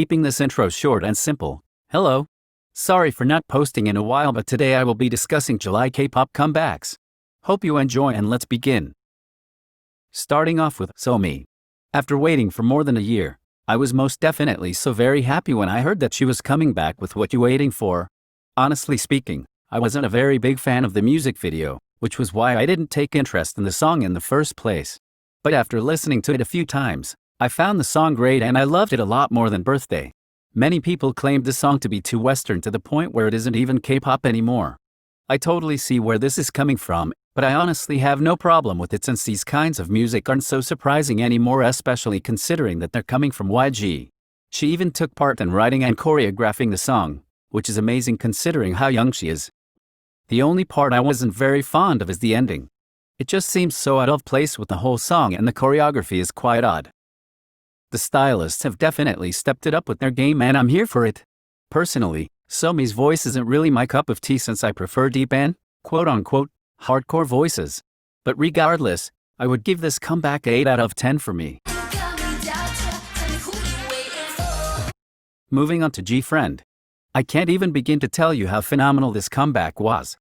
keeping this intro short and simple. Hello. Sorry for not posting in a while, but today I will be discussing July K-pop comebacks. Hope you enjoy and let's begin. Starting off with Somi. After waiting for more than a year, I was most definitely so very happy when I heard that she was coming back with What You Waiting For. Honestly speaking, I wasn't a very big fan of the music video, which was why I didn't take interest in the song in the first place. But after listening to it a few times, I found the song great and I loved it a lot more than Birthday. Many people claimed the song to be too Western to the point where it isn't even K-pop anymore. I totally see where this is coming from, but I honestly have no problem with it since these kinds of music aren't so surprising anymore, especially considering that they're coming from YG. She even took part in writing and choreographing the song, which is amazing considering how young she is. The only part I wasn't very fond of is the ending. It just seems so out of place with the whole song and the choreography is quite odd. The stylists have definitely stepped it up with their game and I'm here for it. Personally, Somi's voice isn't really my cup of tea since I prefer deep and, quote-unquote, hardcore voices. But regardless, I would give this comeback 8 out of 10 for me. Moving on to gfriend. I can't even begin to tell you how phenomenal this comeback was.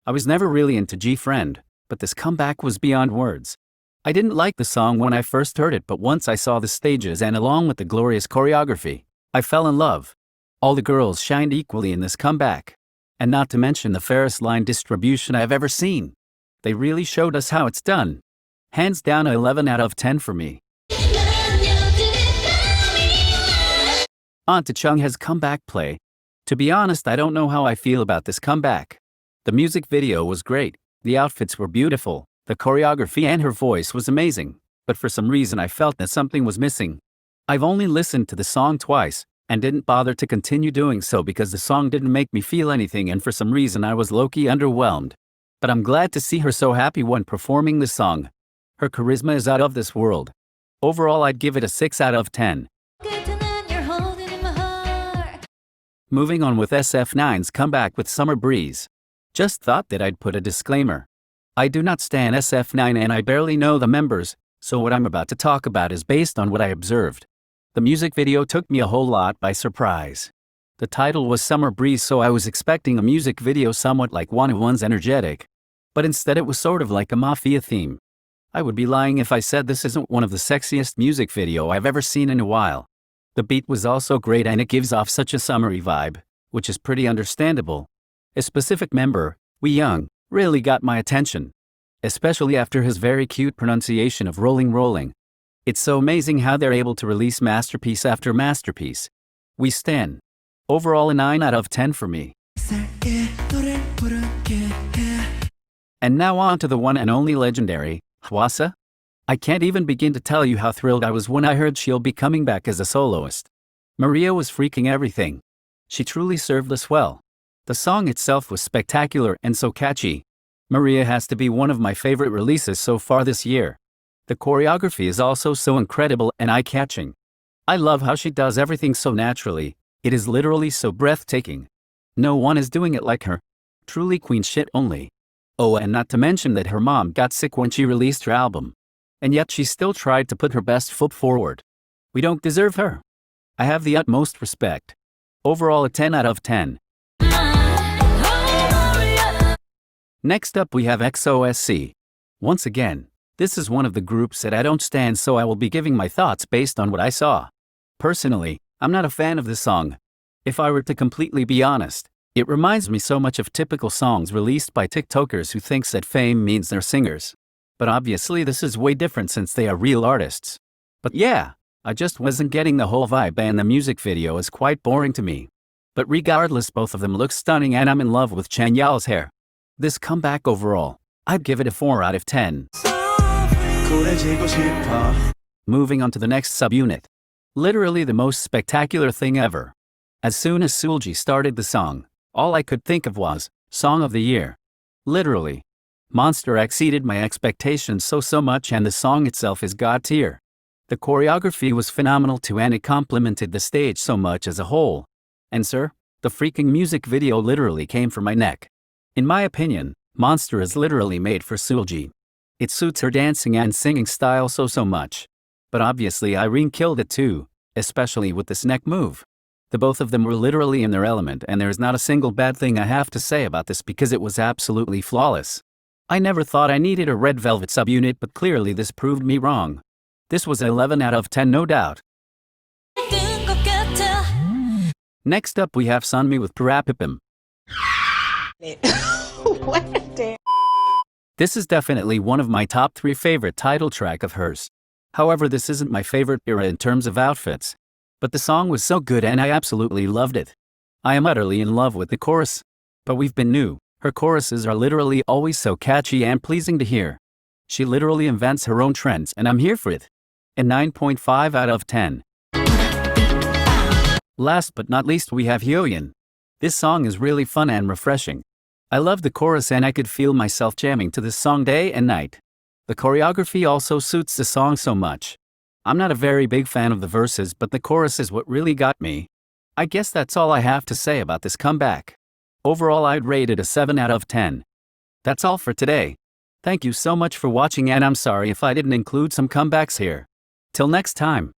I was never really into gfriend, but this comeback was beyond words. I didn't like the song when I first heard it, but once I saw the stages and along with the glorious choreography, I fell in love. All the girls shined equally in this comeback. And not to mention the fairest line distribution I've ever seen. They really showed us how it's done. Hands down 11 out of 10 for me. On to Chungha's comeback play. To be honest, I don't know how I feel about this comeback. The music video was great, the outfits were beautiful, the choreography and her voice was amazing, but for some reason I felt that something was missing. I've only listened to the song twice, and didn't bother to continue doing so because the song didn't make me feel anything and for some reason I was low-key underwhelmed. But I'm glad to see her so happy when performing the song. Her charisma is out of this world. Overall I'd give it a 6 out of 10. Moving on with sf9's comeback with Summer Breeze. Just thought that I'd put a disclaimer. I do not stan sf9 and I barely know the members, so what I'm about to talk about is based on what I observed. The music video took me a whole lot by surprise. The title was Summer Breeze, so I was expecting a music video somewhat like One's Energetic. But instead it was sort of like a mafia theme. I would be lying if I said this isn't one of the sexiest music video I've ever seen in a while. The beat was also great and it gives off such a summery vibe, which is pretty understandable. A specific member, Young, really got my attention. Especially after his very cute pronunciation of rolling rolling. It's so amazing how they're able to release masterpiece after masterpiece. We stan. Overall a 9 out of 10 for me. And now on to the one and only legendary, xosc. I can't even begin to tell you how thrilled I was when I heard she'll be coming back as a soloist. Maria was freaking everything. She truly served us well. The song itself was spectacular and so catchy. Maria has to be one of my favorite releases so far this year. The choreography is also so incredible and eye-catching. I love how she does everything so naturally. It is literally so breathtaking. No one is doing it like her. Truly queen shit only. Oh, and not to mention that her mom got sick when she released her album. And yet she still tried to put her best foot forward. We don't deserve her. I have the utmost respect. Overall a 10 out of 10. Next up we have xosc. Once again, this is one of the groups that I don't stan, so I will be giving my thoughts based on what I saw. Personally, I'm not a fan of this song. If I were to completely be honest, it reminds me so much of typical songs released by TikTokers who thinks that fame means they're singers. But obviously this is way different since they are real artists. But yeah, I just wasn't getting the whole vibe and the music video is quite boring to me. But regardless, both of them look stunning and I'm in love with Chanyeol's hair. This comeback overall, I'd give it a 4 out of 10. Moving on to the next subunit. Literally the most spectacular thing ever. As soon as Seulgi started the song, all I could think of was, Song of the Year. Literally. Monster exceeded my expectations so much and the song itself is god tier. The choreography was phenomenal too and it complemented the stage so much as a whole. And sir, the freaking music video literally came from my neck. In my opinion, Monster is literally made for Seulgi. It suits her dancing and singing style so much. But obviously Irene killed it too, especially with this neck move. The both of them were literally in their element, and there is not a single bad thing I have to say about this because it was absolutely flawless. I never thought I needed a red velvet subunit, but clearly this proved me wrong. This was 11 out of 10 no doubt. Next up we have Sunmi with Parapipim. What the damn? This is definitely one of my top 3 favorite title track of hers. However, this isn't my favorite era in terms of outfits. But the song was so good and I absolutely loved it. I am utterly in love with the chorus. But we've been new. Her choruses are literally always so catchy and pleasing to hear. She literally invents her own trends and I'm here for it. A 9.5 out of 10. Last but not least we have Hyoyeon. This song is really fun and refreshing. I love the chorus and I could feel myself jamming to this song day and night. The choreography also suits the song so much. I'm not a very big fan of the verses, but the chorus is what really got me. I guess that's all I have to say about this comeback. Overall I'd rate it a 7 out of 10. That's all for today. Thank you so much for watching and I'm sorry if I didn't include some comebacks here. Till next time.